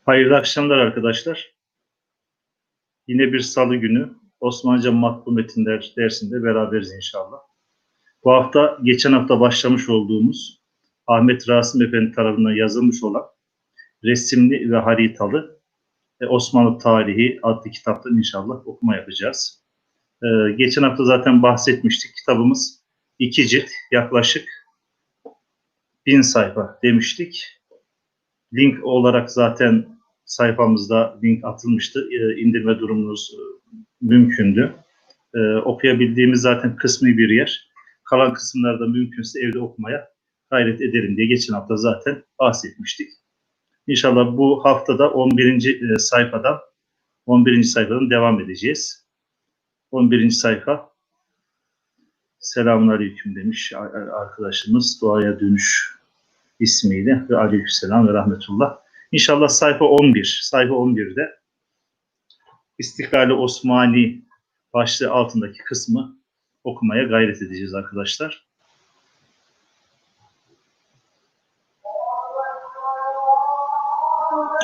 Hayırlı akşamlar arkadaşlar. Yine bir salı günü Osmanlıca matbu metinler dersinde beraberiz inşallah. Bu hafta geçen hafta başlamış olduğumuz Ahmet Rasim Efendi tarafından yazılmış olan resimli ve haritalı Osmanlı Tarihi adlı kitaptan inşallah okuma yapacağız. Geçen hafta zaten bahsetmiştik. Kitabımız 2 cilt, yaklaşık 1000 sayfa demiştik. Link olarak zaten sayfamızda link atılmıştı. İndirme durumunuz mümkündü. Okuyabildiğimiz zaten kısmi bir yer. Kalan kısımlarda mümkünse evde okumaya gayret edelim diye geçen hafta zaten bahsetmiştik. İnşallah bu haftada 11. sayfadan devam edeceğiz. 11. sayfa. Selamünaleyküm demiş arkadaşımız. Duaya dönüş ismiyle ve aleykümselam ve rahmetullah. İnşallah sayfa 11. Sayfa 11'de İstiklal-i Osmani başlığı altındaki kısmı okumaya gayret edeceğiz arkadaşlar.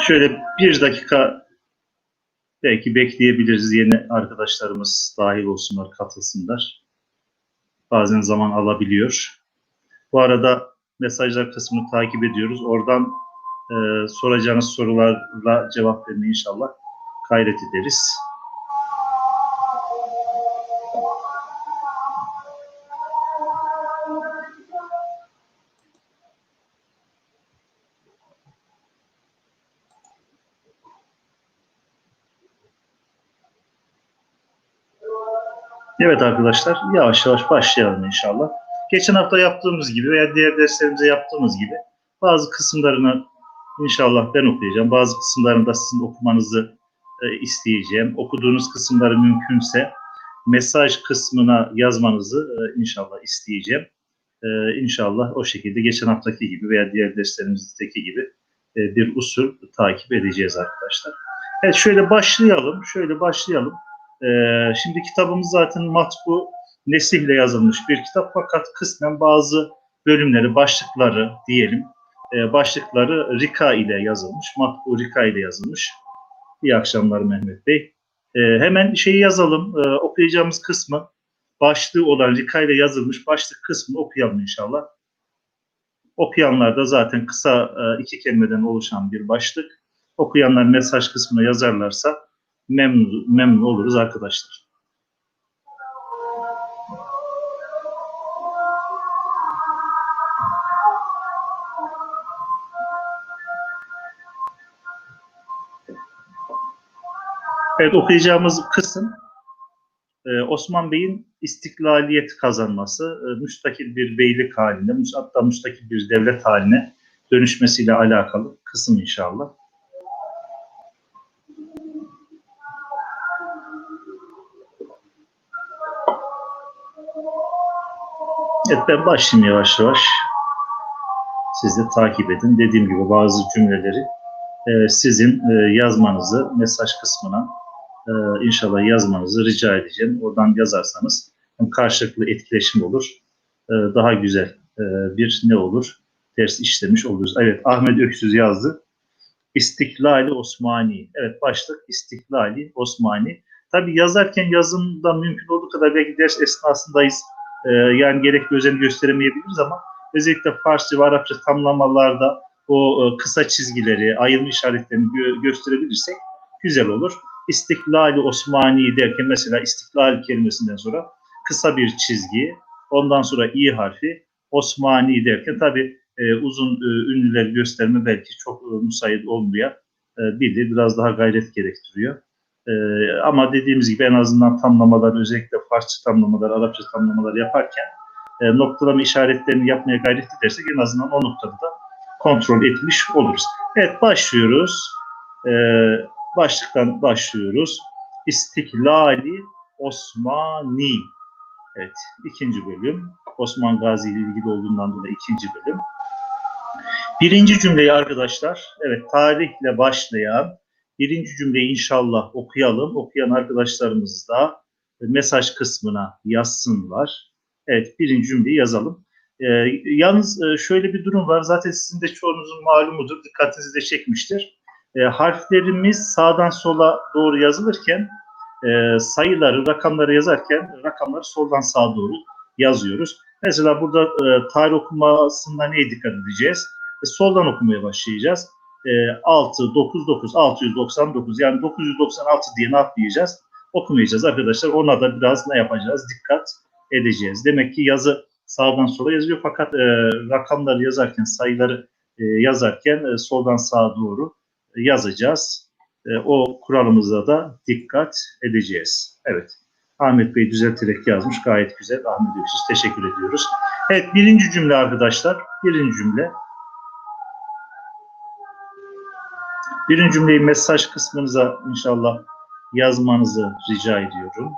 Şöyle bir dakika belki bekleyebiliriz. Yeni arkadaşlarımız dahil olsunlar, katılsınlar. Bazen zaman alabiliyor. Bu arada mesajlar kısmını takip ediyoruz. Oradan soracağınız sorularla cevap vermeye inşallah gayret ederiz. Evet arkadaşlar, yavaş yavaş başlayalım inşallah. Geçen hafta yaptığımız gibi veya diğer derslerimizde yaptığımız gibi bazı kısımlarını inşallah ben okuyacağım. Bazı kısımlarını da sizin okumanızı isteyeceğim. Okuduğunuz kısımları mümkünse mesaj kısmına yazmanızı inşallah isteyeceğim. İnşallah o şekilde geçen haftaki gibi veya diğer derslerimizdeki gibi bir usul takip edeceğiz arkadaşlar. Evet, şöyle başlayalım. Şimdi kitabımız zaten matbu nesihle yazılmış bir kitap, fakat kısmen bazı bölümleri, başlıkları diyelim, başlıkları Rika ile yazılmış, matbu Rika ile yazılmış. İyi akşamlar Mehmet Bey. Hemen şeyi yazalım, okuyacağımız kısmı, başlığı olan Rika ile yazılmış başlık kısmını okuyalım inşallah. Okuyanlar da zaten kısa 2 kelimeden oluşan bir başlık. Okuyanlar mesaj kısmına yazarlarsa memnun oluruz arkadaşlar. Evet, okuyacağımız kısım Osman Bey'in istiklaliyet kazanması, müstakil bir beylik haline, hatta müstakil bir devlet haline dönüşmesiyle alakalı kısım inşallah. Evet, ben başlayayım yavaş yavaş. Siz de takip edin. Dediğim gibi bazı cümleleri sizin yazmanızı mesaj kısmına inşallah yazmanızı rica edeceğim. Oradan yazarsanız karşılıklı etkileşim olur. Daha güzel bir ne olur? Ders işlemiş oluruz. Evet, Ahmet Öksüz yazdı. İstiklal-i Osmani. Evet, başlık İstiklal-i Osmani. Tabii yazarken yazımda mümkün olduğu kadar belki ders esnasındayız. Yani gerekli özen gösteremeyebiliriz ama özellikle Farsça ve Arapça tamlamalarda o kısa çizgileri, ayrım işaretlerini gösterebilirsek güzel olur. İstiklal-i Osmani derken mesela istiklal kelimesinden sonra kısa bir çizgi, ondan sonra i harfi, Osmani derken tabii uzun ünlüler gösterme belki çok müsait olmayabilir. Biraz daha gayret gerektiriyor. Ama dediğimiz gibi en azından tamlamalar, özellikle Farsça tamlamalar, Arapça tamlamalar yaparken noktalama işaretlerini yapmaya gayret edersek en azından o noktada da kontrol etmiş oluruz. Evet, başlıyoruz. Başlıktan başlıyoruz. İstiklali Osmani. Evet, 2. bölüm. Osman Gazi ile ilgili olduğundan dolayı 2. bölüm. 1. cümleyi arkadaşlar, evet, tarihle başlayan 1. cümleyi inşallah okuyalım. Okuyan arkadaşlarımız da mesaj kısmına yazsınlar. Evet, 1. cümleyi yazalım. Yalnız şöyle bir durum var. Zaten sizin de çoğunuzun malumudur. Dikkatinizi de çekmiştir. Harflerimiz sağdan sola doğru yazılırken sayıları, rakamları yazarken rakamları soldan sağa doğru yazıyoruz. Mesela burada tarih okumasında neye dikkat edeceğiz? Soldan okumaya başlayacağız. 6, 9, 9, 699 yani 996 diye ne yapmayacağız? Okumayacağız arkadaşlar. Ona da biraz ne yapacağız? Dikkat edeceğiz. Demek ki yazı sağdan sola yazıyor fakat rakamları yazarken, sayıları yazarken soldan sağa doğru yazacağız. O kuralımıza da dikkat edeceğiz. Evet. Ahmet Bey düzelterek yazmış. Gayet güzel. Ahmet Öksüz. Teşekkür ediyoruz. Evet. Birinci cümle arkadaşlar. Birinci cümle. Birinci cümleyi mesaj kısmınıza inşallah yazmanızı rica ediyorum.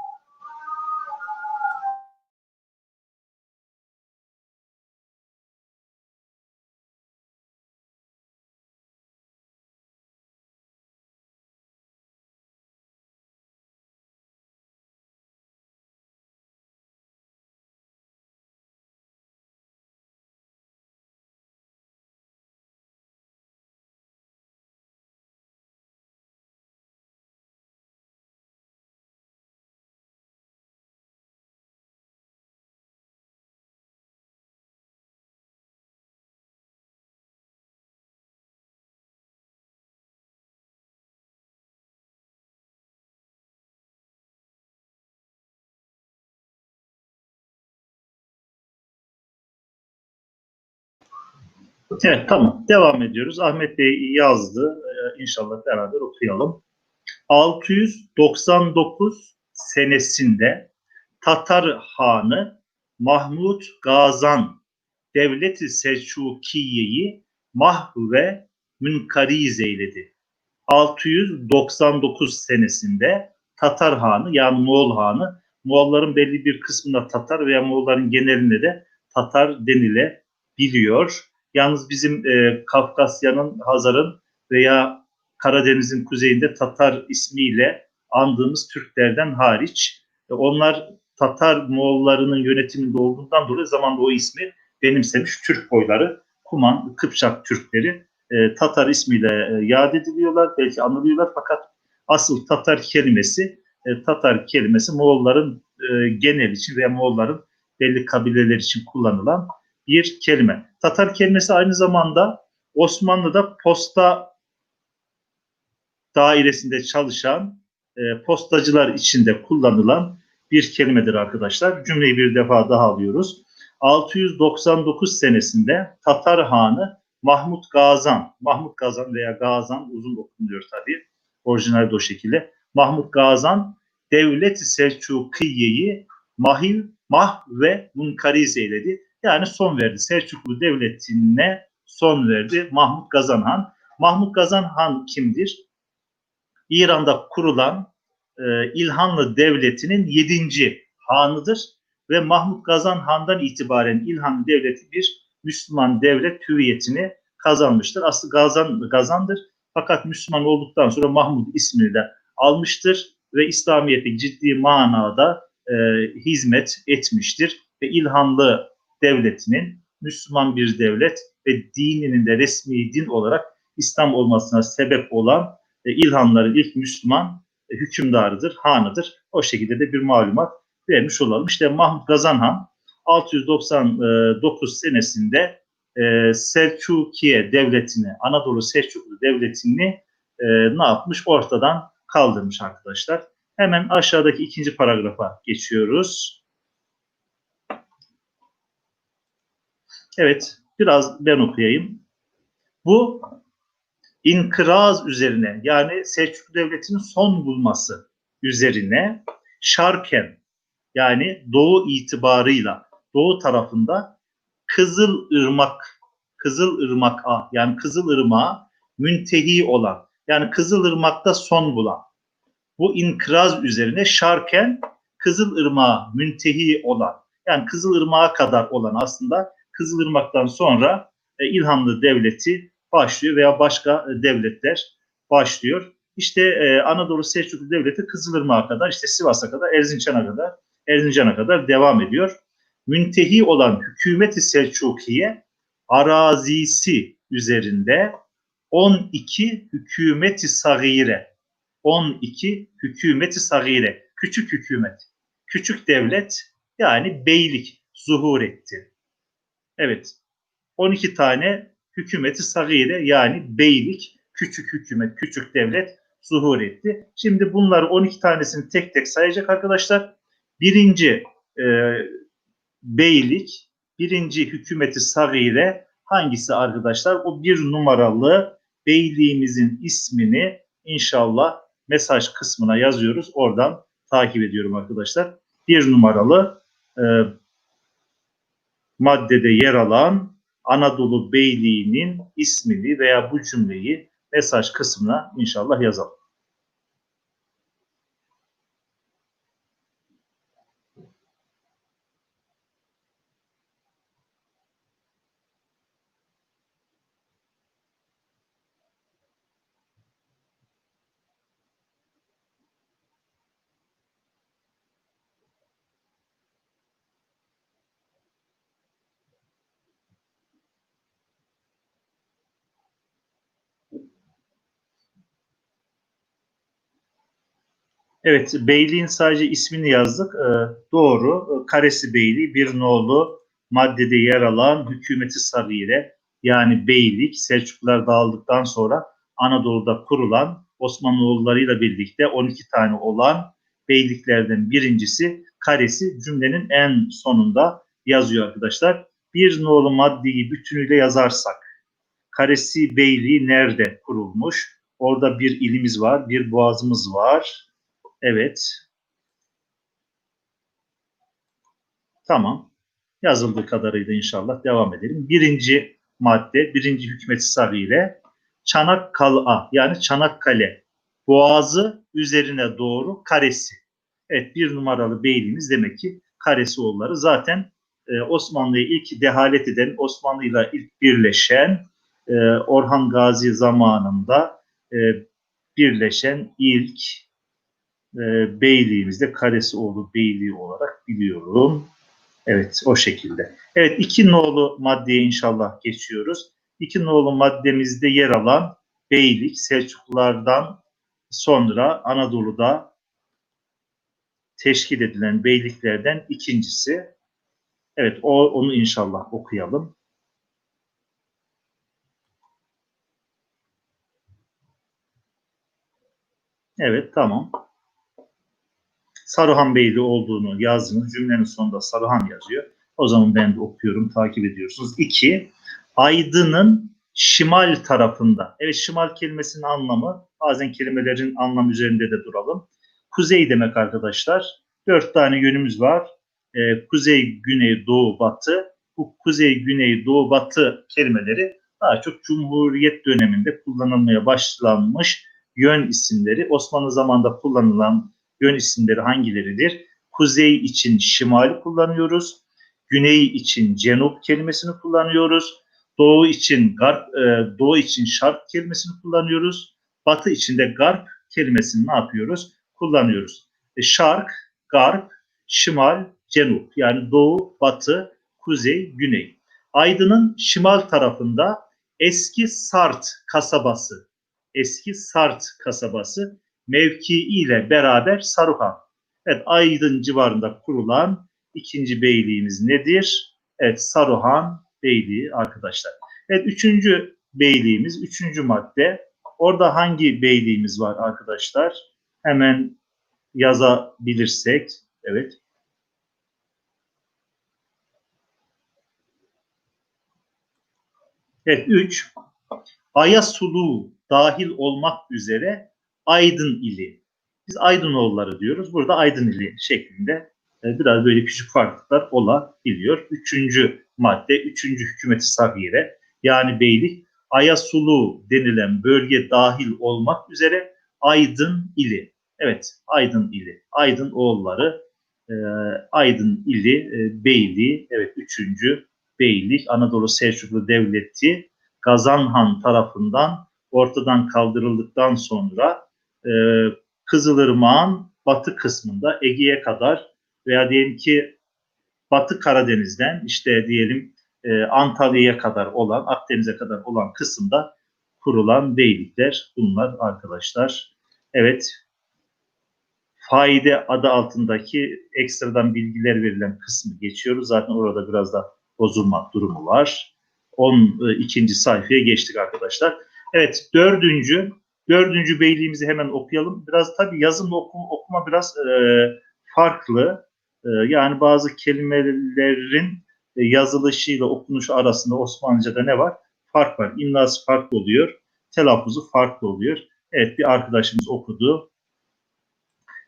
Evet, tamam. Devam ediyoruz. Ahmet Bey yazdı. İnşallah beraber okuyalım. 699 senesinde Tatar Hanı Mahmud Gazan Devleti Selçukiye'yi mahve münkariz eyledi. 699 senesinde Tatar Hanı yani Moğol Hanı, Moğolların belli bir kısmında Tatar veya Moğolların genelinde de Tatar denilebiliyor. Yalnız bizim Kafkasya'nın, Hazar'ın veya Karadeniz'in kuzeyinde Tatar ismiyle andığımız Türklerden hariç onlar Tatar Moğollarının yönetiminde olduğundan dolayı zamanla o ismi benimsemiş Türk boyları, Kuman, Kıpçak Türkleri Tatar ismiyle yad ediliyorlar, belki anılıyorlar fakat asıl Tatar kelimesi Moğolların genel için veya Moğolların belli kabileler için kullanılan bir kelime. Tatar kelimesi aynı zamanda Osmanlı'da posta dairesinde çalışan postacılar içinde kullanılan bir kelimedir arkadaşlar. Cümleyi bir defa daha alıyoruz. 699 senesinde Tatar Hanı Mahmud Gazan veya Gazan uzun okunuyor tabii. Orijinalde o şekilde. Mahmud Gazan Devlet-i Selçukiye'yi mah ve munkariz eyledi. Yani son verdi. Selçuklu Devleti'ne son verdi Mahmud Gazan Han. Mahmud Gazan Han kimdir? İran'da kurulan İlhanlı Devleti'nin 7. hanıdır ve Mahmud Gazan Han'dan itibaren İlhanlı Devleti bir Müslüman devlet hüviyetini kazanmıştır. Aslı Gazan'dır fakat Müslüman olduktan sonra Mahmud ismini de almıştır ve İslamiyet'e ciddi manada hizmet etmiştir ve İlhanlı Devleti'nin Müslüman bir devlet ve dininin de resmi din olarak İslam olmasına sebep olan İlhanların ilk Müslüman hükümdarıdır, hanıdır. O şekilde de bir malumat vermiş olalım. İşte Mahmud Gazan Han 699 senesinde Selçukiye Devleti'ni, Anadolu Selçuklu Devleti'ni ne yapmış? Ortadan kaldırmış arkadaşlar. Hemen aşağıdaki ikinci paragrafa geçiyoruz. Evet, biraz ben okuyayım. Bu İnkıraz üzerine yani Selçuklu Devleti'nin son bulması üzerine şarken yani doğu itibarıyla doğu tarafında Kızılırmak'a yani Kızılırmak'a müntehi olan yani Kızılırmak'ta son bulan bu inkıraz üzerine şarken Kızılırmak'a müntehi olan yani Kızılırmak'a kadar olan aslında Kızılırmak'tan sonra İlhanlı Devleti başlıyor veya başka devletler başlıyor. İşte Anadolu Selçuklu Devleti Kızılırmak'a kadar, işte Sivas'a kadar, Erzincan'a kadar devam ediyor. Müntehi olan Hükümeti Selçukiye arazisi üzerinde 12 hükümeti sagire. 12 hükümeti sagire. Küçük hükümet. Küçük devlet yani beylik zuhur etti. Evet. 12 tane hükümeti sagire yani beylik, küçük hükümet, küçük devlet zuhur etti. Şimdi bunları 12 tanesini tek tek sayacak arkadaşlar. Birinci beylik, birinci hükümeti sagire hangisi arkadaşlar? O bir numaralı beyliğimizin ismini inşallah mesaj kısmına yazıyoruz. Oradan takip ediyorum arkadaşlar. Bir numaralı maddede yer alan Anadolu Beyliği'nin ismini veya bu cümleyi mesaj kısmına inşallah yazalım. Evet, beyliğin sadece ismini yazdık. Doğru. Karesi Beyliği bir nolu maddede yer alan hükümeti sagire yani beylik Selçuklular dağıldıktan sonra Anadolu'da kurulan Osmanoğullarıyla birlikte 12 tane olan beyliklerden birincisi Karesi cümlenin en sonunda yazıyor arkadaşlar. Bir nolu maddeyi bütünüyle yazarsak Karesi Beyliği nerede kurulmuş? Orada bir ilimiz var, bir boğazımız var. Evet. Tamam. Yazıldığı kadarıyla inşallah devam edelim. Birinci madde, birinci hükmet ile Çanakkale yani Çanakkale Boğazı üzerine doğru karesi. Evet, bir numaralı beyliğimiz demek ki Karesioğulları. Zaten Osmanlı'yı ilk dehalet eden, Osmanlı'yla ilk birleşen Orhan Gazi zamanında birleşen ilk beyliğimizde Karesioğlu Beyliği olarak biliyorum. Evet, o şekilde. Evet, 2 nolu maddeye inşallah geçiyoruz. 2 nolu maddemizde yer alan beylik Selçuklulardan sonra Anadolu'da teşkil edilen beyliklerden ikincisi. Evet, onu inşallah okuyalım. Evet, tamam. Saruhan Beyli olduğunu yazdınız. Cümlenin sonunda Saruhan yazıyor. O zaman ben de okuyorum, takip ediyorsunuz. 2. Aydın'ın şimal tarafında. Evet, şimal kelimesinin anlamı, bazen kelimelerin anlamı üzerinde de duralım. Kuzey demek arkadaşlar. 4 tane yönümüz var. Kuzey, güney, doğu, batı. Bu kuzey, güney, doğu, batı kelimeleri daha çok Cumhuriyet döneminde kullanılmaya başlanmış yön isimleri. Osmanlı zamanında kullanılan yön isimleri hangileridir? Kuzey için şimali kullanıyoruz. Güney için cenup kelimesini kullanıyoruz. Doğu için doğu için şark kelimesini kullanıyoruz. Batı için de garp kelimesini ne yapıyoruz? Kullanıyoruz. Şark, garp, şimal, cenup yani doğu, batı, kuzey, güney. Aydın'ın şimal tarafında eski Sart kasabası, eski Sart kasabası mevkii ile beraber Saruhan. Evet, Aydın civarında kurulan ikinci beyliğimiz nedir? Evet, Saruhan Beyliği arkadaşlar. Evet, üçüncü beyliğimiz, üçüncü madde. Orada hangi beyliğimiz var arkadaşlar? Hemen yazabilirsek. Evet. Evet, 3. Ayasulu dahil olmak üzere Aydın ili. Biz Aydınoğulları diyoruz. Burada Aydın ili şeklinde biraz böyle küçük farklılıklar olabiliyor. Üçüncü madde, üçüncü hükümeti sagire yani beylik Ayasulu denilen bölge dahil olmak üzere Aydın ili. Evet, Aydın ili. Aydın oğulları, Aydın ili, beyliği, evet üçüncü beylik Anadolu Selçuklu Devleti Gazanhan tarafından ortadan kaldırıldıktan sonra e, Kızılırmak'ın batı kısmında Ege'ye kadar veya diyelim ki Batı Karadeniz'den işte diyelim Antalya'ya kadar olan, Akdeniz'e kadar olan kısımda kurulan beylikler bunlar arkadaşlar. Evet, faide adı altındaki ekstradan bilgiler verilen kısmı geçiyoruz. Zaten orada biraz da bozulmak durumu var. 12. sayfaya geçtik arkadaşlar. Evet, dördüncü beyliğimizi hemen okuyalım. Biraz tabii yazımla okuma biraz farklı. Yani bazı kelimelerin yazılışıyla okunuşu arasında Osmanlıca'da ne var? Fark var. İmlası farklı oluyor. Telaffuzu farklı oluyor. Evet, bir arkadaşımız okudu.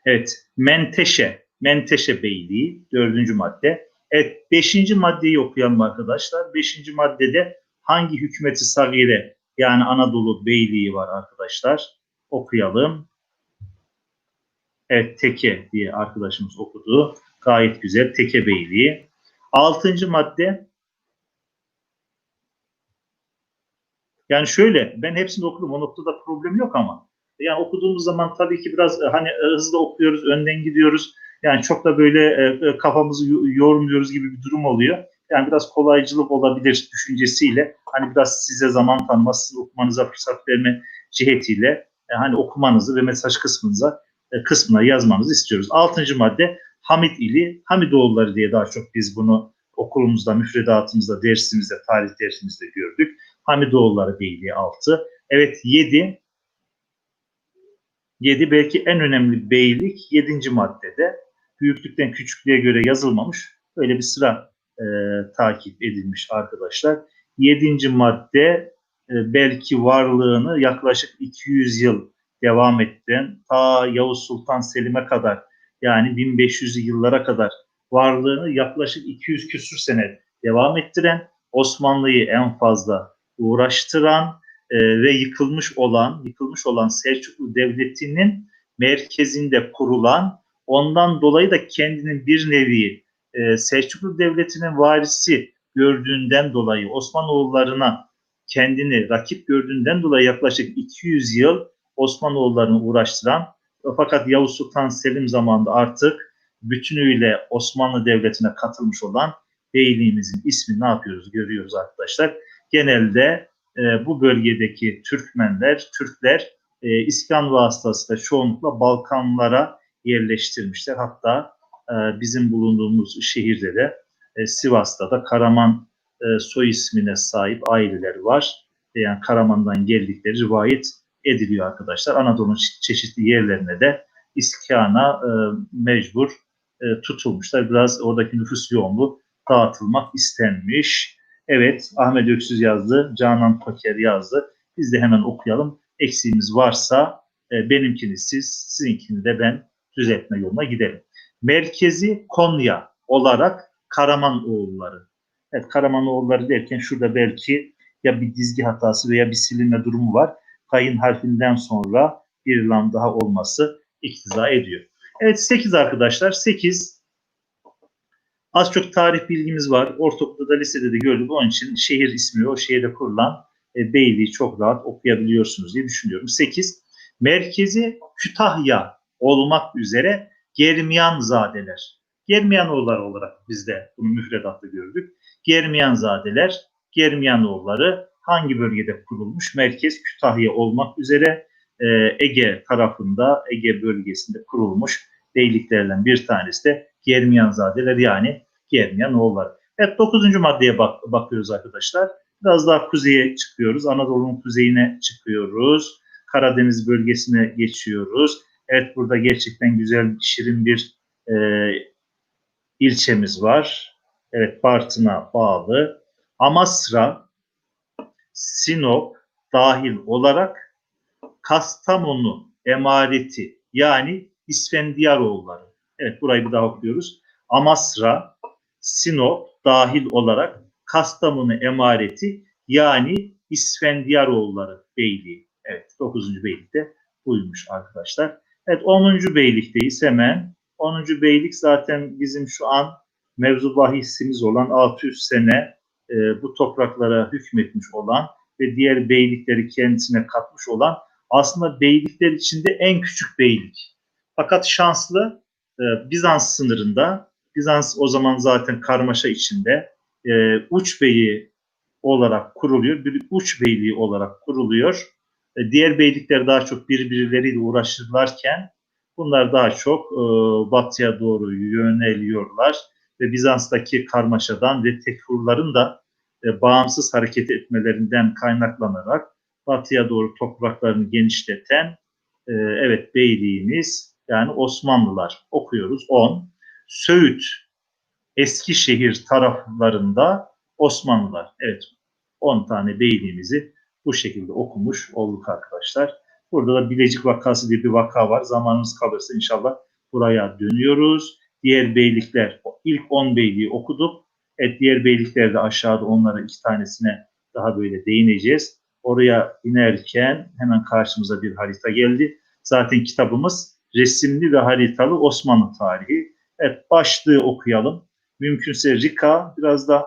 Evet, Menteşe Beyliği 4. madde. Evet, 5. maddeyi okuyalım arkadaşlar. 5. maddede hangi hükümeti sagire yani Anadolu Beyliği var arkadaşlar? Okuyalım. Evet, Teke diye arkadaşımız okudu. Gayet güzel, Teke Beyliği. 6. madde. Yani şöyle, ben hepsini okudum. O noktada problem yok ama. Yani okuduğumuz zaman tabii ki biraz hani hızlı okuyoruz, önden gidiyoruz. Yani çok da böyle kafamızı yormuyoruz gibi bir durum oluyor. Yani biraz kolaycılık olabilir düşüncesiyle. Hani biraz size zaman tanıma, sizin okumanıza fırsat verme cihetiyle hani okumanızı ve mesaj kısmına yazmanızı istiyoruz. 6. madde Hamit ili, Hamidoğulları diye daha çok biz bunu okulumuzda, müfredatımızda, dersimizde, tarih dersimizde gördük. Hamidoğulları Beyliği 6. Evet 7. 7 belki en önemli beylik 7. maddede. Büyüklükten küçüklüğe göre yazılmamış. Böyle bir sıra takip edilmiş arkadaşlar. 7. madde belki varlığını yaklaşık 200 yıl devam ettiren ta Yavuz Sultan Selim'e kadar yani 1500'lü yıllara kadar varlığını yaklaşık 200 küsur sene devam ettiren, Osmanlı'yı en fazla uğraştıran ve yıkılmış olan Selçuklu Devleti'nin merkezinde kurulan, ondan dolayı da kendinin bir nevi Selçuklu Devleti'nin varisi gördüğünden dolayı Osmanoğullarına kendini rakip gördüğünden dolayı yaklaşık 200 yıl Osmanoğullarını uğraştıran fakat Yavuz Sultan Selim zamanında artık bütünüyle Osmanlı Devleti'ne katılmış olan beyliğimizin ismini ne yapıyoruz görüyoruz arkadaşlar. Genelde bu bölgedeki Türkler iskan vasıtasıyla çoğunlukla Balkanlara yerleştirmişler. Hatta bizim bulunduğumuz şehirde de Sivas'ta da Karaman soy ismine sahip aileler var. Yani Karaman'dan geldikleri rivayet ediliyor arkadaşlar. Anadolu'nun çeşitli yerlerine de iskana mecbur tutulmuşlar. Biraz oradaki nüfus yoğunluğu dağıtılmak istenmiş. Evet, Ahmet Öksüz yazdı, Canan Toker yazdı. Biz de hemen okuyalım. Eksiğimiz varsa benimkini siz, sizinkini de ben düzeltme yoluna gidelim. Merkezi Konya olarak Karamanoğulları. Evet, Karamanoğulları derken şurada belki ya bir dizgi hatası veya bir silinme durumu var. Kayın harfinden sonra bir lam daha olması iktiza ediyor. Evet 8 arkadaşlar. 8 az çok tarih bilgimiz var. Ortaokulda da lisede de gördük. Onun için şehir ismi o şehirde kurulan beyliği çok rahat okuyabiliyorsunuz diye düşünüyorum. 8. Merkezi Kütahya olmak üzere Germiyanzadeler. Germiyanoğulları olarak biz de bunu müfredatta gördük. Germiyanzadeler, Germiyanoğulları hangi bölgede kurulmuş? Merkez Kütahya olmak üzere Ege tarafında, Ege bölgesinde kurulmuş beyliklerden bir tanesi de Germiyanzadeler yani Germiyanoğulları. Evet 9. maddeye bakıyoruz arkadaşlar. Biraz daha kuzeye çıkıyoruz. Anadolu'nun kuzeyine çıkıyoruz. Karadeniz bölgesine geçiyoruz. Evet burada gerçekten güzel, şirin bir ilçemiz var. Evet Bartın'a bağlı. Amasra, Sinop dahil olarak Kastamonu emareti yani İsfendiyaroğulları. Evet burayı bir daha okuyoruz. Amasra, Sinop dahil olarak Kastamonu emareti yani İsfendiyaroğulları Beyliği. Evet 9. beylik de buymuş arkadaşlar. Evet 10. beylikteyiz hemen. 10. beylik zaten bizim şu an mevzu bahisimiz olan 600 sene bu topraklara hükmetmiş olan ve diğer beylikleri kendisine katmış olan aslında beylikler içinde en küçük beylik. Fakat şanslı Bizans sınırında, Bizans o zaman zaten karmaşa içinde, Uç Bey'i olarak kuruluyor. Bir uç beyliği olarak kuruluyor. Diğer beylikler daha çok birbirleriyle uğraşırlarken bunlar daha çok batıya doğru yöneliyorlar ve Bizans'taki karmaşadan ve tekfurların da bağımsız hareket etmelerinden kaynaklanarak batıya doğru topraklarını genişleten evet beyliğimiz yani Osmanlılar okuyoruz 10. Söğüt, Eskişehir taraflarında Osmanlılar. Evet 10 tane beyliğimizi bu şekilde okumuş olduk arkadaşlar. Burada da Bilecik vakası diye bir vaka var. Zamanımız kalırsa inşallah buraya dönüyoruz. Diğer beylikler, ilk 10 beyliği okuduk. Evet, diğer beylikler de aşağıda onlara 2 tanesine daha böyle değineceğiz. Oraya inerken hemen karşımıza bir harita geldi. Zaten kitabımız resimli ve haritalı Osmanlı tarihi. Evet, başlığı okuyalım. Mümkünse Rika biraz da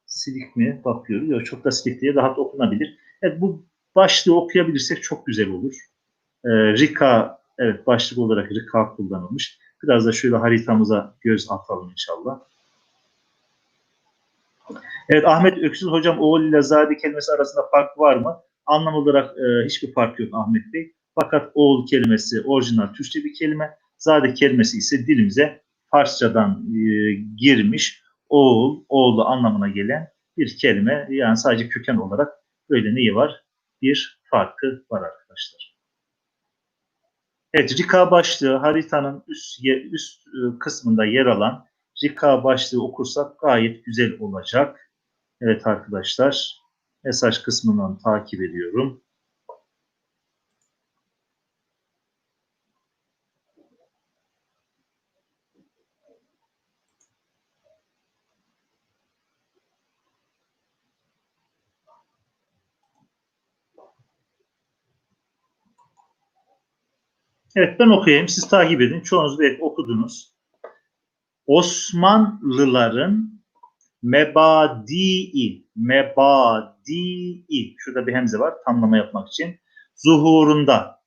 silik mi bakıyoruz. Yok, çok da silik diye rahat okunabilir. Evet, bu başlığı okuyabilirsek çok güzel olur. Rika, evet başlık olarak Rika kullanılmış. Biraz da şöyle haritamıza göz atalım inşallah. Evet, Ahmet Öksüz hocam, oğul ile zade kelimesi arasında fark var mı? Anlam olarak hiçbir fark yok Ahmet Bey. Fakat oğul kelimesi orijinal Türkçe bir kelime. Zade kelimesi ise dilimize Farsçadan girmiş oğul, oğlu anlamına gelen bir kelime. Yani sadece köken olarak böyle neyi var? Bir farkı var arkadaşlar. Evet, Rika başlığı haritanın üst kısmında yer alan Rika başlığı okursak gayet güzel olacak. Evet arkadaşlar, mesaj kısmından takip ediyorum. Evet, ben okuyayım, siz takip edin. Çoğunuz belki okudunuz. Osmanlıların mebadii, şurada bir hemze var tamlama yapmak için, zuhurunda,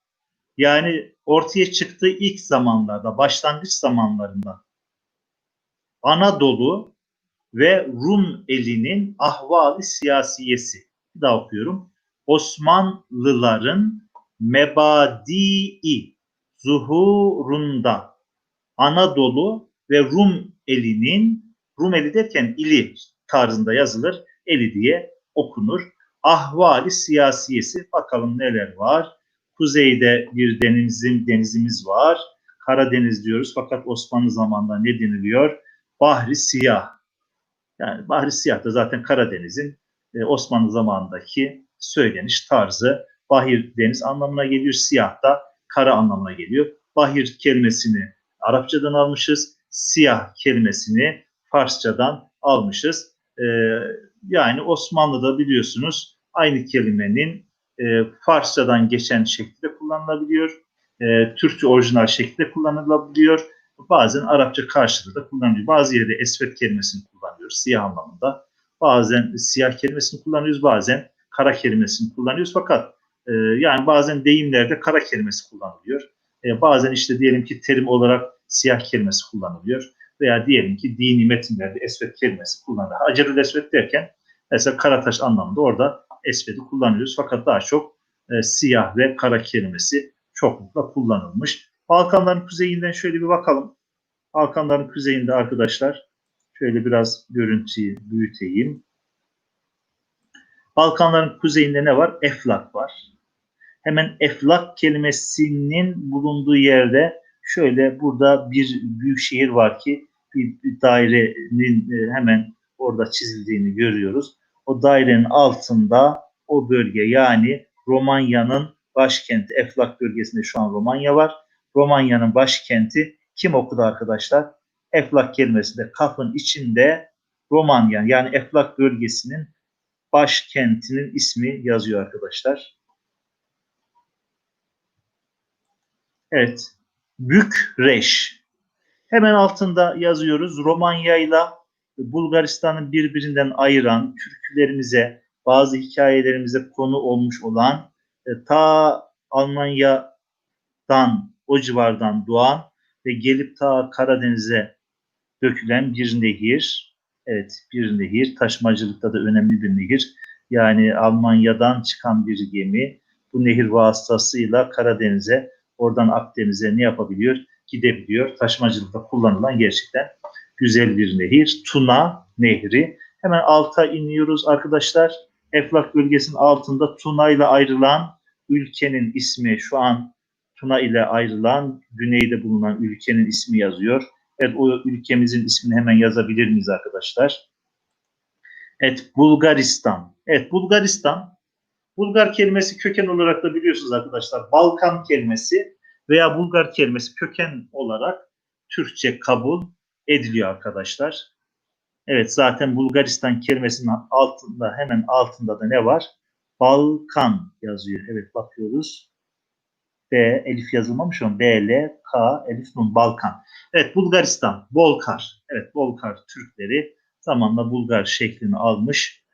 yani ortaya çıktığı ilk zamanlarda, başlangıç zamanlarında Anadolu ve Rum elinin ahvali siyasiyesi. Bir daha okuyorum. Osmanlıların mebadii zuhurunda Anadolu ve Rum elinin, Rum eli derken ili tarzında yazılır, eli diye okunur. Ahvali siyasiyesi, bakalım neler var. Kuzeyde bir denizimiz var. Karadeniz diyoruz fakat Osmanlı zamanında ne deniliyor? Bahri Siyah. Yani Bahri Siyah da zaten Karadeniz'in Osmanlı zamanındaki söyleniş tarzı. Bahir deniz anlamına geliyor, siyah da kara anlamına geliyor. Bahir kelimesini Arapçadan almışız, siyah kelimesini Farsçadan almışız. Yani Osmanlı'da biliyorsunuz aynı kelimenin Farsçadan geçen şekilde kullanılabiliyor. Türkçe orijinal şekilde kullanılabiliyor. Bazen Arapça karşılığı da kullanılıyor. Bazı yerde esvet kelimesini kullanıyoruz siyah anlamında. Bazen siyah kelimesini kullanıyoruz, bazen kara kelimesini kullanıyoruz. Fakat yani bazen deyimlerde kara kelimesi kullanılıyor. Bazen işte diyelim ki terim olarak siyah kelimesi kullanılıyor. Veya diyelim ki dini metinlerde esvet kelimesi kullanılıyor. Hacerül esvet derken mesela Karataş anlamında orada esvedi kullanıyoruz. Fakat daha çok siyah ve kara kelimesi çoklukla kullanılmış. Balkanların kuzeyinden şöyle bir bakalım. Balkanların kuzeyinde arkadaşlar şöyle biraz görüntüyü büyüteyim. Balkanların kuzeyinde ne var? Eflak var. Hemen Eflak kelimesinin bulunduğu yerde şöyle burada bir büyük şehir var ki bir dairenin hemen orada çizildiğini görüyoruz. O dairenin altında o bölge, yani Romanya'nın başkenti, Eflak bölgesinde şu an Romanya var. Romanya'nın başkenti kim okudu arkadaşlar? Eflak kelimesinde kafın içinde Romanya, yani Eflak bölgesinin başkentinin ismi yazıyor arkadaşlar. Evet. Bükreş. Hemen altında yazıyoruz. Romanya ile Bulgaristan'ı birbirinden ayıran, türkülerimize, bazı hikayelerimize konu olmuş olan, ta Almanya'dan, o civardan doğan ve gelip ta Karadeniz'e dökülen bir nehir. Evet, bir nehir. Taşımacılıkta da önemli bir nehir. Yani Almanya'dan çıkan bir gemi bu nehir vasıtasıyla Karadeniz'e, oradan Akdeniz'e ne yapabiliyor? Gidebiliyor. Taşımacılıkta kullanılan gerçekten güzel bir nehir. Tuna Nehri. Hemen alta iniyoruz arkadaşlar. Eflak bölgesinin altında Tuna ile ayrılan ülkenin ismi, şu an Tuna ile ayrılan güneyde bulunan ülkenin ismi yazıyor. Evet, o ülkemizin ismini hemen yazabilir miyiz arkadaşlar? Evet, Bulgaristan. Evet, Bulgaristan. Bulgar kelimesi köken olarak da biliyorsunuz arkadaşlar, Balkan kelimesi veya Bulgar kelimesi köken olarak Türkçe kabul ediliyor arkadaşlar. Evet, zaten Bulgaristan kelimesinin altında, hemen altında da ne var? Balkan yazıyor. Evet, bakıyoruz. B, elif yazılmamış ama B, L, K, elif, nun, Balkan. Evet, Bulgaristan, Bolkar. Evet, Bolkar Türkleri zamanla Bulgar şeklini almış.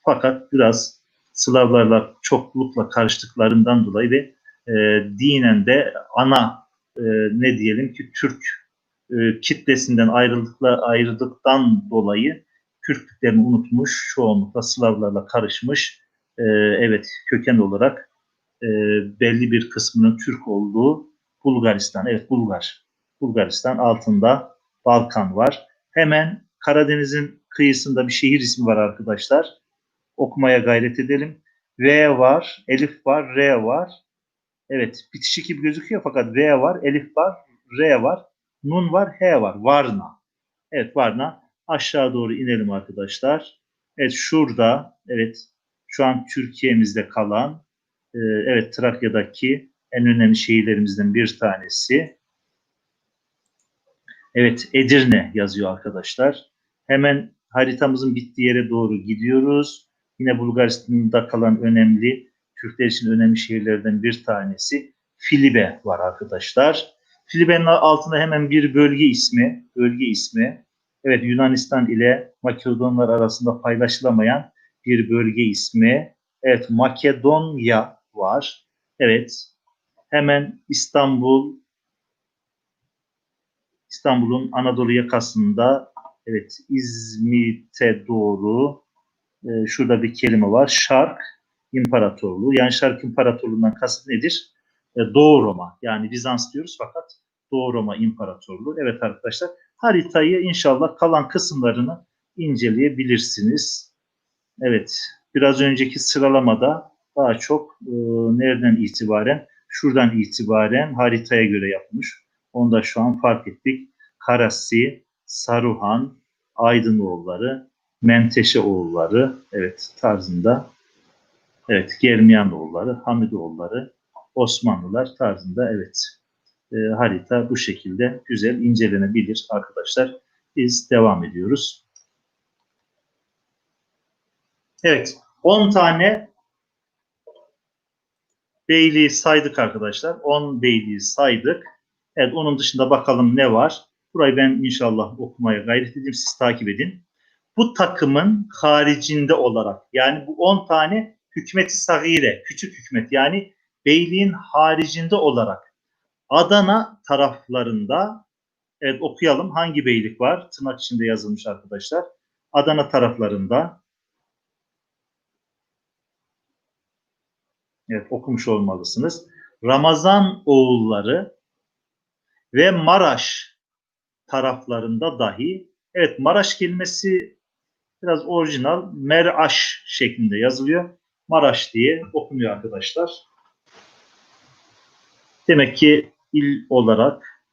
Fakat biraz Slavlarla çoklukla karıştıklarından dolayı ve dinen de ana ne diyelim ki Türk kitlesinden ayrıldıktan dolayı Türklüklerini unutmuş, çoğunlukla Slavlarla karışmış. Evet, köken olarak belli bir kısmının Türk olduğu Bulgaristan. Evet, Bulgaristan, altında Balkan var. Hemen Karadeniz'in kıyısında bir şehir ismi var arkadaşlar. Okumaya gayret edelim. V var, Elif var, R var. Evet, bitişik gibi gözüküyor fakat V var, Elif var, R var, Nun var, H var. Varna. Evet, Varna. Aşağı doğru inelim arkadaşlar. Evet, şurada, evet, şu an Türkiye'mizde kalan, evet, Trakya'daki en önemli şehirlerimizden bir tanesi. Evet, Edirne yazıyor arkadaşlar. Hemen haritamızın bittiği yere doğru gidiyoruz. Yine Bulgaristan'da kalan önemli, Türkler için önemli şehirlerden bir tanesi Filibe var arkadaşlar. Filibe'nin altında hemen bir bölge ismi. Evet, Yunanistan ile Makedonlar arasında paylaşılamayan bir bölge ismi. Evet, Makedonya var. Evet, hemen İstanbul'un Anadolu yakasında, evet, İzmit'e doğru şurada bir kelime var. Şark İmparatorluğu. Yani Şark İmparatorluğu'ndan kasıt nedir? Doğu Roma. Yani Bizans diyoruz fakat Doğu Roma İmparatorluğu. Evet arkadaşlar, haritayı inşallah kalan kısımlarını inceleyebilirsiniz. Evet, biraz önceki sıralamada daha çok nereden itibaren? Şuradan itibaren haritaya göre yapmış. Onu da şu an fark ettik. Karasi, Saruhan, Aydınoğulları, Menteşeoğulları, evet, tarzında, evet, Germiyanoğulları, Hamidoğulları, Osmanlılar tarzında, evet, harita bu şekilde güzel incelenebilir arkadaşlar. Biz devam ediyoruz. Evet, 10 tane beyliği saydık arkadaşlar. 10 beyliği saydık. Evet, onun dışında bakalım ne var. Burayı ben inşallah okumaya gayret edeyim. Siz takip edin. Bu takımın haricinde olarak, yani bu 10 tane hükümeti sagire, küçük hükümet, yani beyliğin haricinde olarak Adana taraflarında, evet, okuyalım. Hangi beylik var? Tırnak içinde yazılmış arkadaşlar. Adana taraflarında, evet, okumuş olmalısınız. Ramazan oğulları ve Maraş taraflarında dahi, evet, Maraş kelimesi biraz orijinal, Meraş şeklinde yazılıyor. Maraş diye okunuyor arkadaşlar. Demek ki il olarak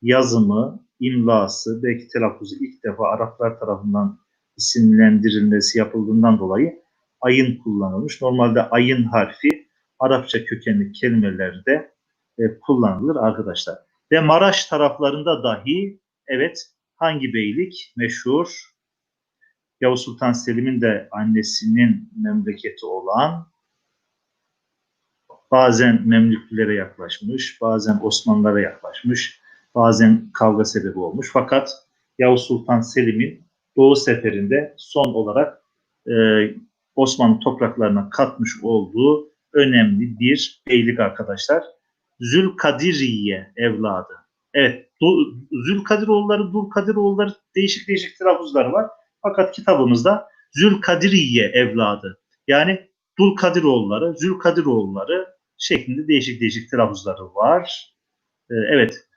yazımı, imlası, belki telaffuzu ilk defa Araplar tarafından isimlendirilmesi yapıldığından dolayı ayın kullanılmış. Normalde ayın harfi Arapça kökenli kelimelerde kullanılır arkadaşlar. Ve Maraş taraflarında dahi, evet, hangi beylik meşhur? Yavuz Sultan Selim'in de annesinin memleketi olan, bazen Memlüklere yaklaşmış, bazen Osmanlılara yaklaşmış, bazen kavga sebebi olmuş. Fakat Yavuz Sultan Selim'in Doğu Seferi'nde son olarak e, Osmanlı topraklarına katmış olduğu önemli bir beylik arkadaşlar. Zülkadiriye evladı. Evet, Zülkadiroğulları, Dulkadiroğulları değişik değişik telaffuzlar var. Fakat kitabımızda Zülkadiriye evladı, yani Dulkadiroğulları, Zülkadiroğulları şeklinde değişik değişik telaffuzları var. Evet,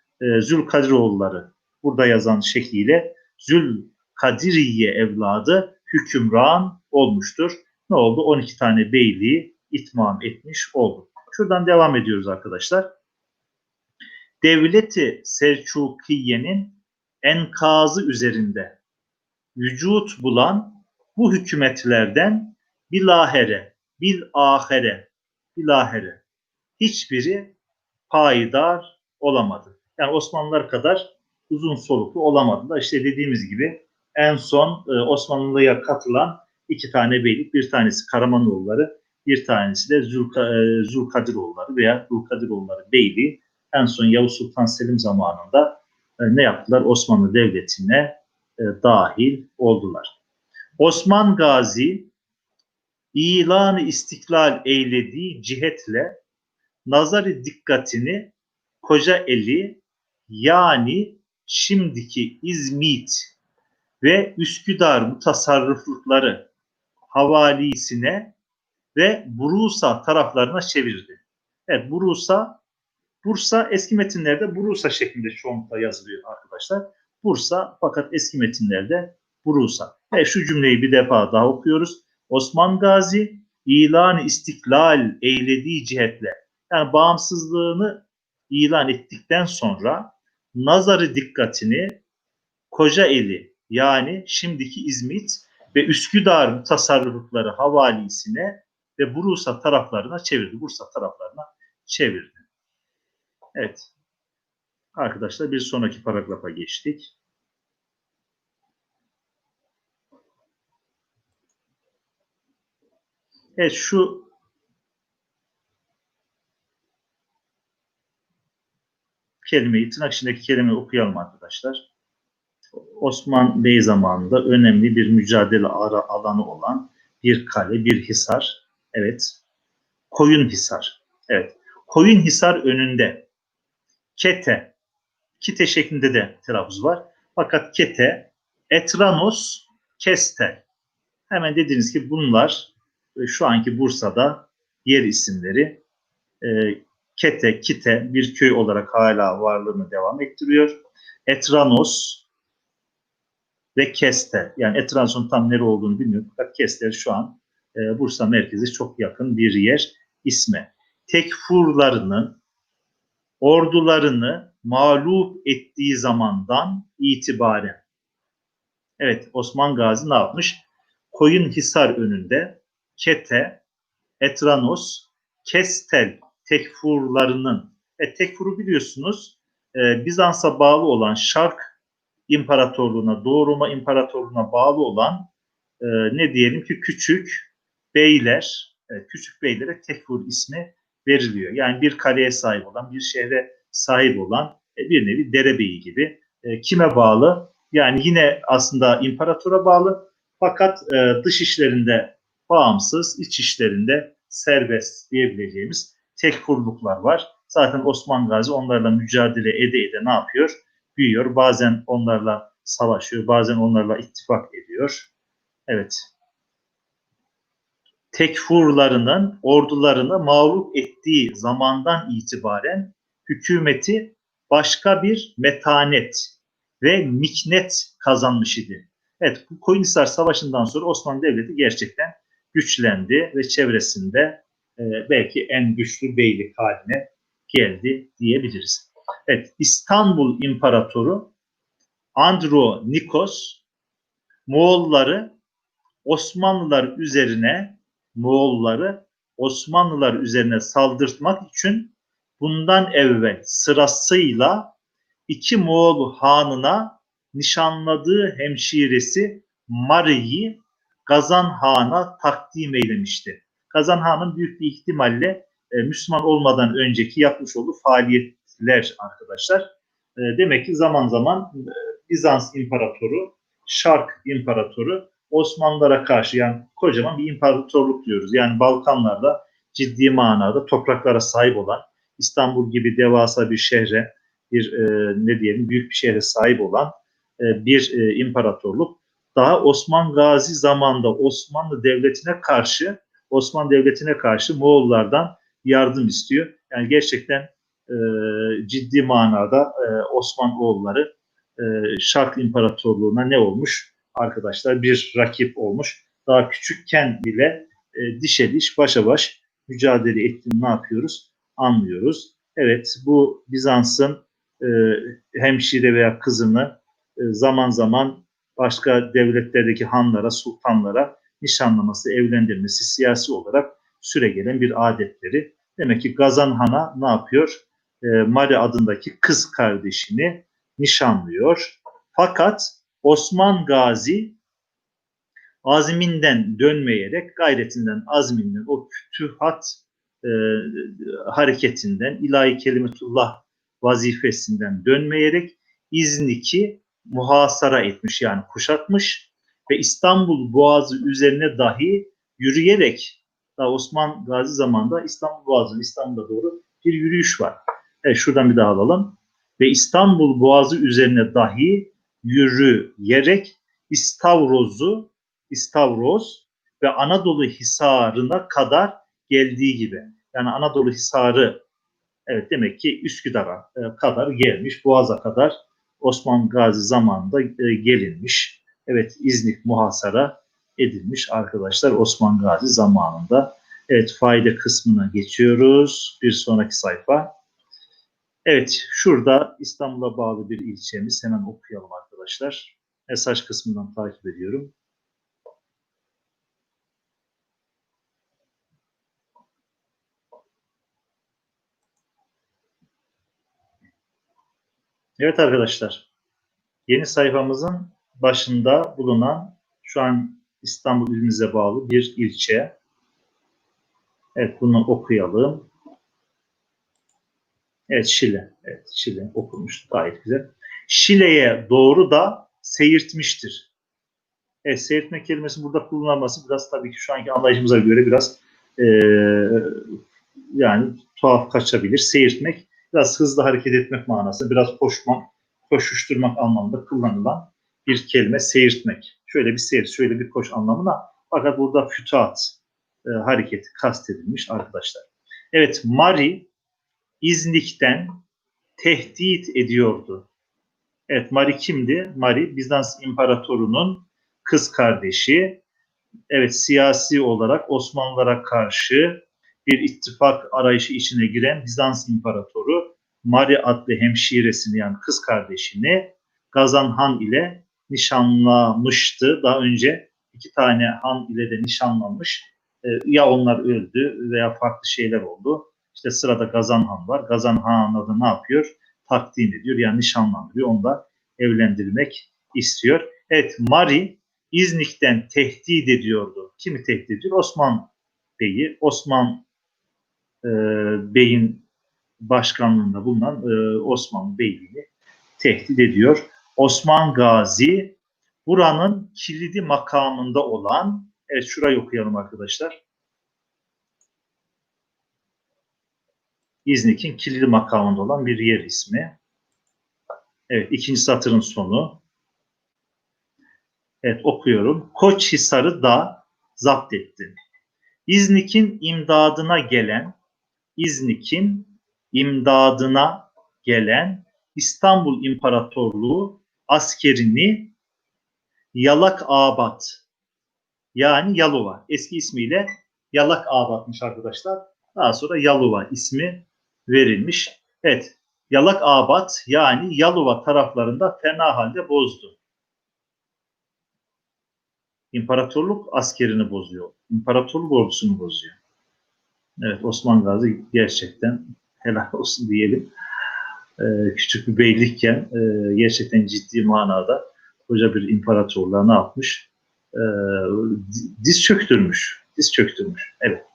Zülkadiroğulları burada yazan şekliyle Zülkadiriye evladı hükümran olmuştur. Ne oldu? 12 tane beyliği itmam etmiş oldu. Şuradan devam ediyoruz arkadaşlar. Devleti Selçukiye'nin enkazı üzerinde vücut bulan bu hükümetlerden bilahere hiçbiri payidar olamadı. Yani Osmanlılar kadar uzun soluklu olamadı da işte dediğimiz gibi en son Osmanlı'ya katılan 2 tane beylik, bir tanesi Karamanoğulları, bir tanesi de Zülkadiroğulları veya Dulkadiroğulları beyliği en son Yavuz Sultan Selim zamanında ne yaptılar? Osmanlı Devleti'ne dahil oldular. Osman Gazi ilan-ı istiklal eylediği cihetle nazarı dikkatini Kocaeli, yani şimdiki İzmit ve Üsküdar mutasarrıflıkları havalisine ve Bursa taraflarına çevirdi. Evet, Bursa eski metinlerde Bursa şeklinde çoğunlukla yazılıyor arkadaşlar. Bursa, fakat eski metinlerde Bursa. Şu cümleyi bir defa daha okuyoruz. Osman Gazi ilan istiklal eylediği cihetle, yani bağımsızlığını ilan ettikten sonra nazarı dikkatini Kocaeli, yani şimdiki İzmit ve Üsküdar tasarrufları havalisine ve Bursa taraflarına çevirdi. Evet. Arkadaşlar bir sonraki paragrafa geçtik. Evet, şu kelimeyi, tırnak içindeki kelimeyi okuyalım arkadaşlar. Osman Bey zamanında önemli bir mücadele alanı olan bir kale, bir hisar. Evet. Koyunhisar. Evet. Koyunhisar önünde Kite şeklinde de telaffuz var. Fakat Kete, Etranos, Kestel. Hemen dediğiniz gibi bunlar şu anki Bursa'da yer isimleri. Kite bir köy olarak hala varlığını devam ettiriyor. Etranos ve Kestel. Yani Etranos'un tam nere olduğunu bilmiyorum. Fakat Kestel şu an Bursa merkezi çok yakın bir yer ismi. Tekfurlarının ordularını mağlup ettiği zamandan itibaren, evet, Osman Gazi ne yapmış? Koyunhisar önünde Kete, Etranos, Kestel tekfurlarının, tekfuru biliyorsunuz, Bizans'a bağlı olan Şark İmparatorluğu'na, Doğu Roma İmparatorluğu'na bağlı olan ne diyelim ki küçük beylere tekfur ismi veriliyor. Yani bir kaleye sahip olan, bir şehre sahip olan bir nevi derebeyi gibi. Kime bağlı? Yani yine aslında imparatora bağlı, fakat dış işlerinde bağımsız, iç işlerinde serbest diyebileceğimiz tekfurluklar var. Zaten Osman Gazi onlarla mücadele ede ne yapıyor? Büyüyor. Bazen onlarla savaşıyor, bazen onlarla ittifak ediyor. Evet. Tekfurlarının ordularını mağlup ettiği zamandan itibaren hükümeti başka bir metanet ve miknet kazanmış idi. Evet, bu Koyunhisar Savaşı'ndan sonra Osmanlı Devleti gerçekten güçlendi ve çevresinde belki en güçlü beylik haline geldi diyebiliriz. Evet, İstanbul İmparatoru Andronikos Moğolları Osmanlılar üzerine saldırtmak için bundan evvel sırasıyla 2 Moğol hanına nişanladığı hemşiresi Mari'yi Gazan Han'a takdim eylemişti. Gazan Han'ın büyük bir ihtimalle Müslüman olmadan önceki yapmış olduğu faaliyetler arkadaşlar. Demek ki zaman zaman Bizans İmparatoru, Şark İmparatoru Osmanlılara karşı, yani kocaman bir imparatorluk diyoruz. Yani Balkanlarda ciddi manada topraklara sahip olan, İstanbul gibi devasa bir şehre bir ne diyelim büyük bir şehre sahip olan bir imparatorluk. Daha Osman Gazi zamanında Osmanlı Devleti'ne karşı Moğollardan yardım istiyor. Yani gerçekten ciddi manada Osmanoğulları Şark İmparatorluğu'na ne olmuş? Arkadaşlar bir rakip olmuş. Daha küçükken bile dişe diş, başa baş mücadele ettiğini ne yapıyoruz? Anlıyoruz. Evet, bu Bizans'ın hemşire veya kızını zaman zaman başka devletlerdeki hanlara, sultanlara nişanlaması, evlendirmesi siyasi olarak süregelen bir adetleri. Demek ki Gazan Han'a ne yapıyor? Mari adındaki kız kardeşini nişanlıyor. Fakat Osman Gazi azminden dönmeyerek, gayretinden, azminden, o fütühat e, hareketinden, ilahi kelimetullah vazifesinden dönmeyerek İznik'i muhasara etmiş, yani kuşatmış ve İstanbul Boğazı üzerine dahi yürüyerek, daha Osman Gazi zamanında İstanbul Boğazı, İstanbul'a doğru bir yürüyüş var. Evet, şuradan bir daha alalım. Ve İstanbul Boğazı üzerine dahi yürüyerek İstavroz ve Anadolu Hisarı'na kadar geldiği gibi. Yani Anadolu Hisarı, evet, demek ki Üsküdar'a kadar gelmiş, Boğaz'a kadar Osman Gazi zamanında gelinmiş. Evet, İznik muhasara edilmiş arkadaşlar Osman Gazi zamanında. Evet, fayda kısmına geçiyoruz. Bir sonraki sayfa. Evet, şurada İstanbul'a bağlı bir ilçemiz. Hemen okuyalım arkadaşlar. Mesaj kısmından takip ediyorum. Evet arkadaşlar, yeni sayfamızın başında bulunan şu an İstanbul ilimize bağlı bir ilçe. Evet, bunu okuyalım. Evet, Şile. Evet, Şile okunmuş. Gayet güzel. Şile'ye doğru da seyirtmiştir. Evet, seyirtme kelimesi burada kullanılması biraz tabii ki şu anki anlayışımıza göre biraz e, yani tuhaf kaçabilir. Seyirtmek biraz hızlı hareket etmek manası, biraz koşmak, koşuşturmak anlamında kullanılan bir kelime seyirtmek. Şöyle bir seyir, şöyle bir koş anlamına. Fakat burada fütuhat hareketi kastedilmiş arkadaşlar. Evet, Mari İznik'ten tehdit ediyordu. Evet, Mari kimdi? Mari Bizans İmparatorunun kız kardeşi. Evet, siyasi olarak Osmanlılara karşı bir ittifak arayışı içine giren Bizans İmparatoru Mari adlı hemşiresini, yani kız kardeşini Gazan Han ile nişanlamıştı. Daha önce iki tane han ile de nişanlanmış. Ya onlar öldü veya farklı şeyler oldu. İşte sırada Gazan Han var. Gazan Han'ı da ne yapıyor? Takdim ediyor, yani nişanlandırıyor. Onu da evlendirmek istiyor. Evet, Mari İznik'ten tehdit ediyordu. Kimi tehdit ediyor? Osman Bey'i. Osman Bey'in başkanlığında bulunan Osman Beyliğini tehdit ediyor. Osman Gazi buranın kilidi makamında olan, evet, şurayı okuyalım arkadaşlar. İznik'in kilidi makamında olan bir yer ismi. Evet, ikinci satırın sonu. Evet, okuyorum. Koçhisar'ı da zapt etti. İznik'in imdadına gelen İstanbul İmparatorluğu askerini Yalakabat, yani Yalova, eski ismiyle Yalakabat'mış arkadaşlar. Daha sonra Yalova ismi verilmiş. Evet, Yalakabat yani Yalova taraflarında fena halde bozdu. İmparatorluk askerini bozuyor. İmparatorluk ordusunu bozuyor. Evet, Osman Gazi gerçekten helal olsun diyelim. Küçük bir beylikken gerçekten ciddi manada koca bir imparatorluğa ne yapmış? Diz çöktürmüş. Diz çöktürmüş. Evet.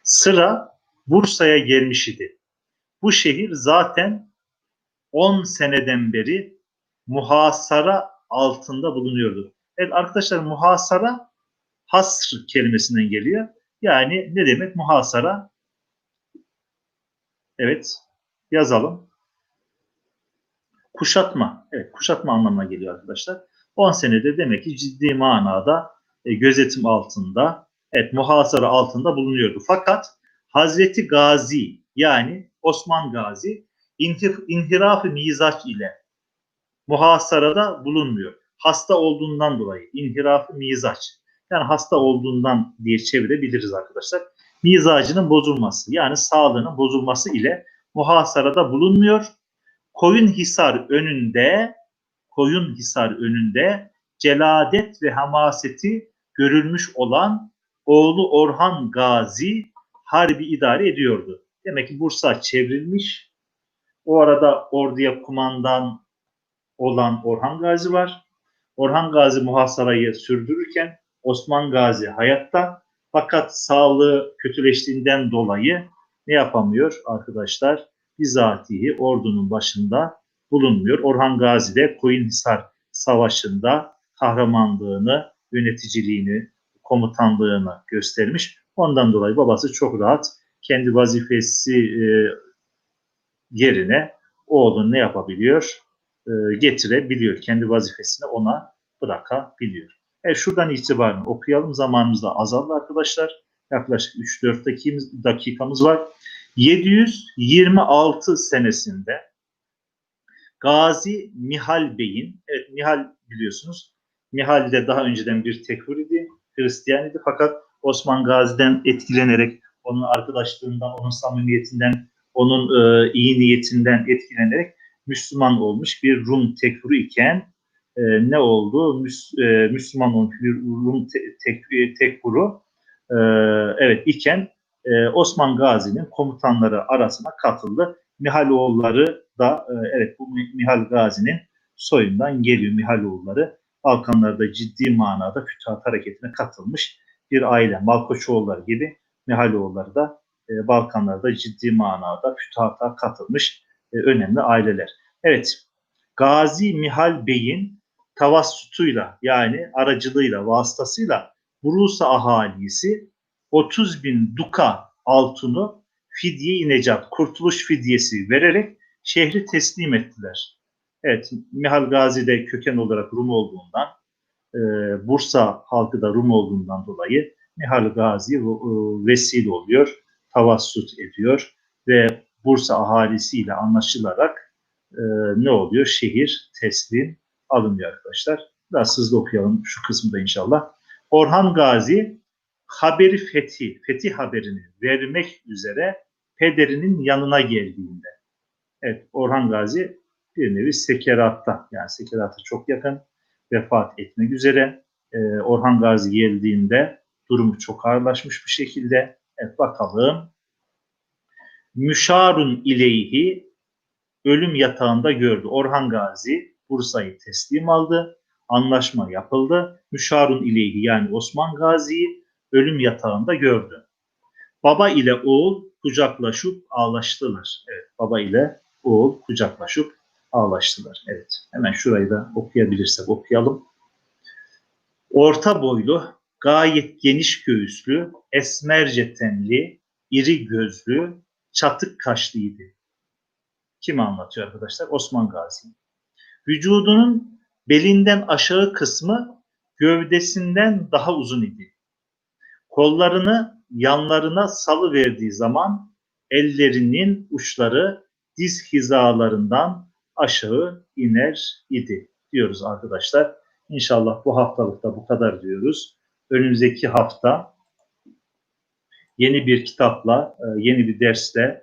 Sıra Bursa'ya gelmiş idi. Bu şehir zaten 10 seneden beri muhasara altında bulunuyordu. Evet arkadaşlar, muhasara hasr kelimesinden geliyor. Yani ne demek muhasara? Evet, yazalım. Kuşatma. Evet, kuşatma anlamına geliyor arkadaşlar. 10 senede demek ki ciddi manada gözetim altında, evet, muhasara altında bulunuyordu. Fakat Hazreti Gazi yani Osman Gazi inhiraf-ı mizaç ile muhasarada bulunmuyor. Hasta olduğundan dolayı inhiraf-ı mizaç. Yani hasta olduğundan diye çevirebiliriz arkadaşlar. Mizacının bozulması yani sağlığının bozulması ile muhasarada bulunmuyor. Koyunhisar önünde celadet ve hamaseti görülmüş olan oğlu Orhan Gazi harbi idare ediyordu. Demek ki Bursa çevrilmiş. O arada orduya kumandan olan Orhan Gazi var. Orhan Gazi muhasarayı sürdürürken Osman Gazi hayatta, fakat sağlığı kötüleştiğinden dolayı ne yapamıyor arkadaşlar? Bizatihi ordunun başında bulunmuyor. Orhan Gazi de Koyunhisar Savaşı'nda kahramanlığını, yöneticiliğini, komutanlığını göstermiş. Ondan dolayı babası çok rahat kendi vazifesi yerine oğlunu ne yapabiliyor? Getirebiliyor. Kendi vazifesini ona bırakabiliyor. Şuradan itibaren okuyalım. Zamanımız da azaldı arkadaşlar. Yaklaşık 3-4 dakikamız var. 726 senesinde Gazi Mihal Bey'in, evet Mihal biliyorsunuz, Mihal de daha önceden bir tekfur idi, Hristiyan idi, fakat Osman Gazi'den etkilenerek, onun arkadaşlığından, onun samimiyetinden, onun iyi niyetinden etkilenerek Müslüman olmuş bir Rum tekfuru iken ne oldu? Müslüman olmuş bir Rum tekfuru evet iken Osman Gazi'nin komutanları arasına katıldı. Mihaloğulları da evet bu Mihal Gazi'nin soyundan geliyor. Mihaloğulları Balkanlarda ciddi manada Fütuhat Hareketi'ne katılmış bir aile. Malkoçoğulları gibi Mihaloğulları da Balkanlarda ciddi manada Fütuhat'a katılmış önemli aileler. Evet, Gazi Mihal Bey'in tavassutuyla yani aracılığıyla, vasıtasıyla Bursa ahalisi 30.000 duka altını fidye-i necat, kurtuluş fidyesi vererek şehri teslim ettiler. Evet, Mihal Gazi de köken olarak Rum olduğundan, Bursa halkı da Rum olduğundan dolayı Mihal Gazi vesile oluyor, tavassut ediyor ve Bursa ahalisiyle anlaşılarak ne oluyor? Şehir teslim alınıyor arkadaşlar. Biraz hızlı okuyalım şu kısmı da inşallah. Orhan Gazi fetih haberini vermek üzere pederinin yanına geldiğinde, evet Orhan Gazi bir nevi sekeratta, yani sekerata çok yakın, vefat etmek üzere. Orhan Gazi geldiğinde durumu çok ağırlaşmış bir şekilde. Evet bakalım. Müşarun ileyhi ölüm yatağında gördü. Orhan Gazi Bursa'yı teslim aldı. Anlaşma yapıldı. Müşarun ileyhi yani Osman Gazi'yi ölüm yatağında gördü. Baba ile oğul kucaklaşıp ağlaştılar. Evet, baba ile oğul kucaklaşıp ağlaştılar. Evet, hemen şurayı da okuyabilirsek okuyalım. Orta boylu, gayet geniş göğüslü, esmerce tenli, iri gözlü, çatık kaşlıydı. Kim anlatıyor arkadaşlar? Osman Gazi. Vücudunun belinden aşağı kısmı gövdesinden daha uzun idi. Kollarını yanlarına salıverdiği zaman ellerinin uçları diz hizalarından aşağı iner idi diyoruz arkadaşlar. İnşallah bu haftalıkta bu kadar diyoruz. Önümüzdeki hafta yeni bir kitapla, yeni bir dersle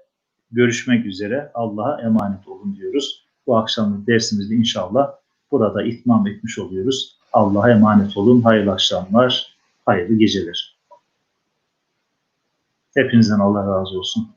görüşmek üzere. Allah'a emanet olun diyoruz. Bu akşamın dersimizi inşallah burada itmam etmiş oluyoruz. Allah'a emanet olun. Hayırlı akşamlar, hayırlı geceler. Hepinizden Allah razı olsun.